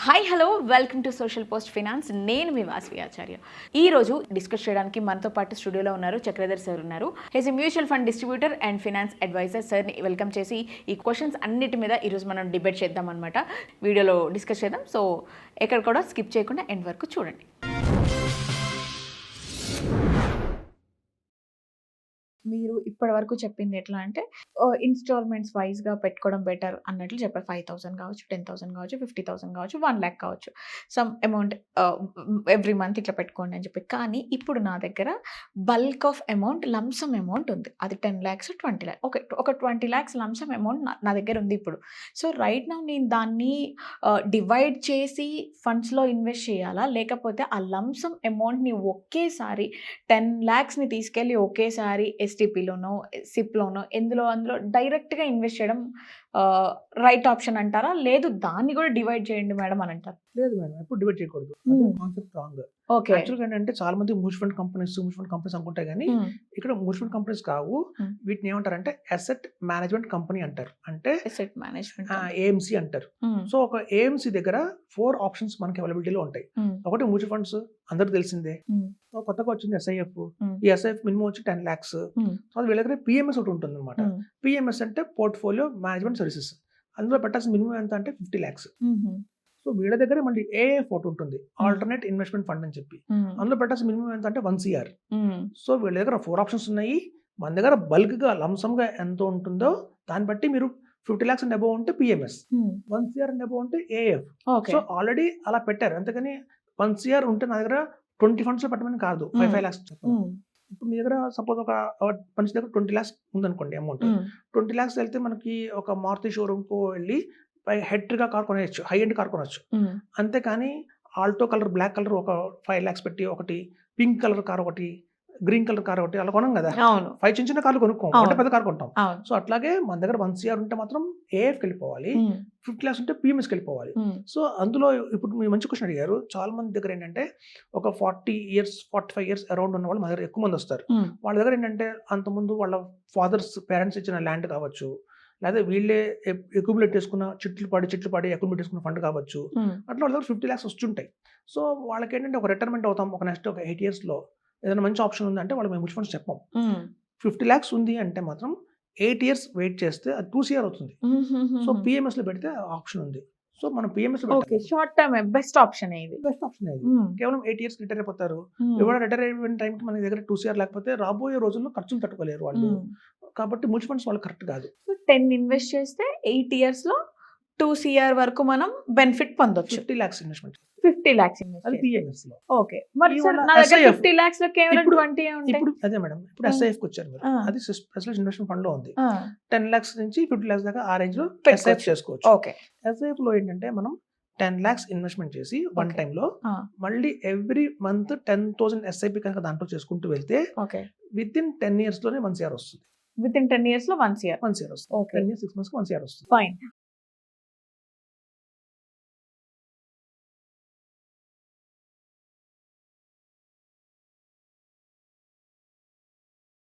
Hi hello welcome to social post finance. నేను మీ వాసవి ఆచార్య. ఈ రోజు డిస్కస్ చేయడానికి మనతో పాటు స్టూడియోలో ఉన్నారు చక్రధర్ సార్ ఉన్నారు. He's a mutual fund distributor and finance advisor. సార్ని వెల్కమ్ చేసి ఈ క్వశ్చన్స్ అన్నిటి మీద ఈరోజు మనం డిబేట్ చేద్దాం అనమాట. వీడియోలో డిస్కస్ చేద్దాం. సో ఎక్కడ కూడా స్కిప్ చేయకుండా ఎండ్ వరకు చూడండి. మీరు ఇప్పటి వరకు చెప్పింది ఎట్లా అంటే ఇన్స్టాల్మెంట్స్ వైజ్గా పెట్టుకోవడం బెటర్ అన్నట్లు చెప్పారు. 5,000 కావచ్చు, 10,000 కావచ్చు, 50,000 కావచ్చు, 1 lakh కావచ్చు, సమ్ అమౌంట్ ఎవ్రీ మంత్ ఇట్లా పెట్టుకోండి అని చెప్పి. కానీ ఇప్పుడు నా దగ్గర bulk of amount, lump sum amount ఉంది. అది 10 lakhs, 20 lakhs, ఒక 20 lakhs లంసమ్ అమౌంట్ నా దగ్గర ఉంది ఇప్పుడు. సో రైట్ నౌ నేను దాన్ని డివైడ్ చేసి ఫండ్స్లో ఇన్వెస్ట్ చేయాలా, లేకపోతే ఆ లంసమ్ అమౌంట్ని ఒకేసారి 10 lakhsని తీసుకెళ్ళి ఒకేసారి ఎస్టీపీలోనో సిప్లోనో అందులో డైరెక్ట్గా ఇన్వెస్ట్ చేయడం రైట్ ఆప్షన్ అంటారా? లేదు దాన్ని కూడా డివైడ్ చేయండి మేడం అని అంటారు. లేదు మేడం, ఎప్పుడు డివైడ్ చేయకూడదు. Concept wrong. ఓకే, యాక్చువల్గా ఏంటంటే చాలా మంది మ్యూచువల్ ఫండ్ కంపెనీస్ అనుకుంటాయి, కానీ ఇక్కడ మ్యూచువల్ ఫండ్ కంపెనీస్ కావు. వీటిని ఏమంటారంటే అసెట్ మేనేజ్మెంట్ కంపెనీ అంటారు. అంటే అసెట్ మేనేజ్మెంట్ ఏఎంసీ అంటారు. సో ఒక ఏఎంసీ దగ్గర 4 ఆప్షన్స్ మనకి అవైలబిలిటీలో ఉంటాయి. ఒకటి మ్యూచువల్ ఫండ్స్, అందరికి తెలిసిందే. కొత్తగా వచ్చింది ఎస్ఐఎఫ్. ఈ ఎస్ఐఎఫ్ మినిమం వచ్చి 10 lakhs. సో వీళ్ళ దగ్గర పిఎంఎస్ ఒకటి ఉంటుంది అనమాట. పిఎంఎస్ అంటే పోర్ట్ఫోలియో మేనేజ్మెంట్ సర్వీసెస్. అందులో పెట్టాల్సిన మినిమం ఎంత అంటే 50 lakhs. సో వీళ్ళ దగ్గర మళ్ళీ ఏఎఫ్ ఒకటి ఉంటుంది, ఆల్టర్నేట్ ఇన్వెస్ట్మెంట్ ఫండ్ అని చెప్పి. అందులో పెట్టాల్సిన మినిమం ఎంత అంటే 1 CR. సో వీళ్ళ దగ్గర 4 ఆప్షన్స్ ఉన్నాయి. మన దగ్గర బల్క్ గా లంసమ్ గా ఎంత ఉంటుందో దాన్ని బట్టి మీరు 50 lakhs అండ్ అబౌవ్ ఉంటే పిఎంఎస్, 1 CR అండ్ అబౌవ్ ఉంటే ఏఎఫ్. సో ఆల్రెడీ అలా పెట్టారు. అంతేగాని 1 CR ఉంటే నా దగ్గర 20 funds లో పెట్టమని కాదు, 5 lakhs చెప్పాను. ఇప్పుడు మీ దగ్గర సపోజ్ ఒక మనిషి దగ్గర 20 lakhs ఉందనుకోండి అమౌంట్. 20 lakhs వెళ్తే మనకి ఒక మారుతి షోరూమ్కు వెళ్ళి హెడ్ కార్ కొనేయచ్చు, హై ఎండ్ కార్ కొనవచ్చు. అంతేకాని ఆల్టో కలర్, బ్లాక్ కలర్ ఒక 5 lakhs పెట్టి, ఒకటి పింక్ కలర్ కార్, ఒకటి గ్రీన్ కలర్ కార్, ఒకటి అలా కొనం కదా. 5 చిన్న కార్లు కొనుక్కోం, అంటే పెద్ద కార్ కొంటాం. సో అట్లాగే మన దగ్గర 1 CR ఉంటే మాత్రం ఏఎఫ్కి వెళ్ళిపోవాలి, 50 lakhs ఉంటే పిఎంఎస్కి వెళ్ళిపోవాలి. సో అందులో ఇప్పుడు మీరు మంచి క్వశ్చన్ అడిగారు. చాలా మంది దగ్గర ఏంటంటే ఒక 40 years 45 years అరౌండ్ ఉన్న వాళ్ళు మా దగ్గర ఎక్కువ మంది వస్తారు. వాళ్ళ దగ్గర ఏంటంటే అంతకుముందు వాళ్ళ పేరెంట్స్ ఇచ్చిన ల్యాండ్ కావచ్చు, లేదా వీళ్ళే అక్యుములేట్ చేసుకున్న చెట్లు పడి అక్యుములేట్ చేసుకున్న ఫండ్ కావచ్చు. అట్లా వాళ్ళ దగ్గర 50 lakhs వస్తుంటాయి. సో వాళ్ళకి ఏంటంటే ఒక రిటైర్మెంట్ అవుతాం, ఒక నెక్స్ట్ ఒక 8 years లో ఏదైనా మంచి ఆప్షన్ ఉంది అంటే వాళ్ళు మేము మ్యూచువల్ ఫండ్స్ చెప్పాం. 50 lakhs ఉంది అంటే మాత్రం 8 years వెయిట్ చేస్తే అది 2 CR అవుతుంది. సో పిఎంఎస్ లో పెడితే ఆప్షన్ ఉంది. సో మనం పిఎంఎస్ లో షార్ట్ టర్మ్ బెస్ట్ ఆప్షన్ ఇది. కేవలం 8 years రిటైర్ అయిపోతారు. ఎవరైనా రిటైర్ అయిన టైంకి మన దగ్గర 2 CR లేకపోతే రాబోయే రోజుల్లో ఖర్చులు తట్టుకోలేరు వాళ్ళు. కాబట్టి మ్యూచువల్ ఫండ్స్ వాళ్ళు కరెక్ట్ కాదు. 10 ఇన్వెస్ట్ చేస్తే 8 years లో 2 CR వరకు మనం బెనిఫిట్ పొందొచ్చు. 50 lakhs ఇన్వెస్ట్మెంట్, 50 lakhs అది పిఎంఎస్ లో. ఓకే, మరి నా దగ్గర 50 lakhs లో కేవలం 20 ఉంటాయి. ఇప్పుడు అదే మేడం, ఇప్పుడు ఎస్ఐఎఫ్ కి వచ్చారు మీరు. అది స్పెషల్ ఇన్వెస్ట్మెంట్ ఫండ్ లో ఉంది. 10 lakhs నుంచి 50 lakhs దాకా ఆ రేంజ్ లో ఎస్ఐఎఫ్ చేసుకోవచ్చు. ఓకే, ఎస్ఐఎఫ్ లో ఏంటంటే మనం 10 lakhs ఇన్వెస్ట్మెంట్ చేసి వన్ టైమ్ లో మళ్ళీ ఎవ్రీ మంత్ 10,000 ఎస్ఐపి కనుక దాంట్లో చేసుకుంటూ వెళ్తే విత్ ఇన్ 10 years లోనే 1 CR వస్తుంది. విత్ ఇన్ 10 years లో 1 CR వస్తుంది. 10 years 6 months 1 CR వస్తుంది. ఫైన్.